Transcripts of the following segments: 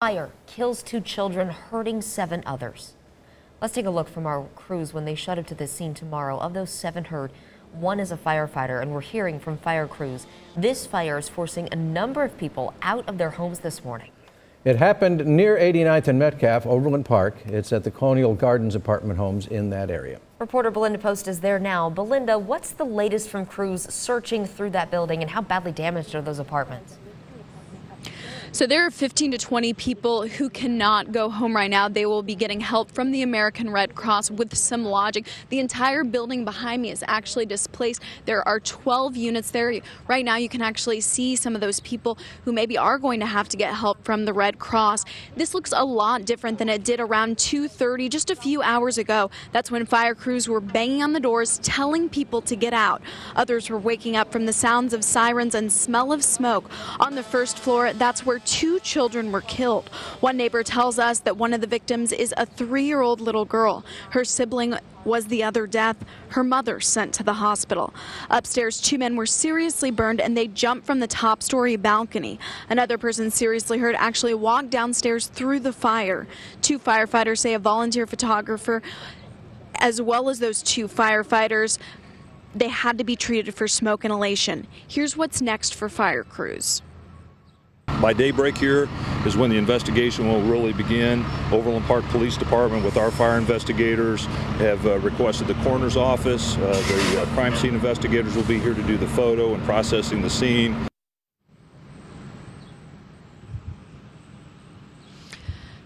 Fire kills 2 children, hurting 7 others. Let's take a look from our crews when they shut up to this scene tomorrow. Of those 7 hurt, 1 is a firefighter, and we're hearing from fire crews. This fire is forcing a number of people out of their homes this morning. It happened near 89th and Metcalf, Overland Park. It's at the Colonial Gardens apartment homes in that area. Reporter Belinda Post is there now. Belinda, what's the latest from crews searching through that building, and how badly damaged are those apartments? So there are 15 to 20 people who cannot go home right now. They will be getting help from the American Red Cross with some lodging. The entire building behind me is actually displaced. There are 12 units there. Right now you can actually see some of those people who maybe are going to have to get help from the Red Cross. This looks a lot different than it did around 2:30 just a few hours ago. That's when fire crews were banging on the doors telling people to get out. Others were waking up from the sounds of sirens and smell of smoke. On the first floor, that's where 2 children were killed. One neighbor tells us that one of the victims is a 3-year-old little girl. Her sibling was the other death, her mother sent to the hospital. Upstairs, 2 men were seriously burned and they jumped from the top story balcony. Another person seriously hurt actually walked downstairs through the fire. 2 firefighters say a volunteer photographer, as well as those 2 firefighters, they had to be treated for smoke inhalation. Here's what's next for fire crews. By daybreak here is when the investigation will really begin. Overland Park Police Department with our fire investigators have requested the coroner's office. The crime scene investigators will be here to do the photo and processing the scene.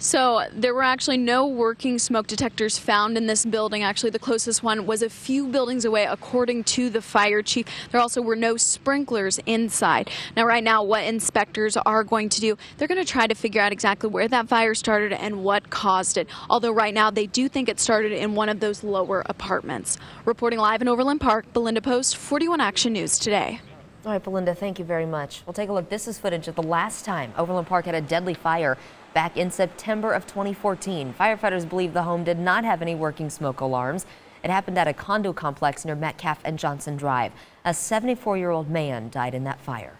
So there were actually no working smoke detectors found in this building. Actually, the closest one was a few buildings away, according to the fire chief. There also were no sprinklers inside. Now, right now, what inspectors are going to do, they're going to try to figure out exactly where that fire started and what caused it. Although right now, they do think it started in one of those lower apartments. Reporting live in Overland Park, Belinda Post, 41 Action News Today. All right, Belinda, thank you very much. We'll take a look. This is footage of the last time Overland Park had a deadly fire back in September of 2014. Firefighters believe the home did not have any working smoke alarms. It happened at a condo complex near Metcalf and Johnson Drive. A 74-year-old man died in that fire.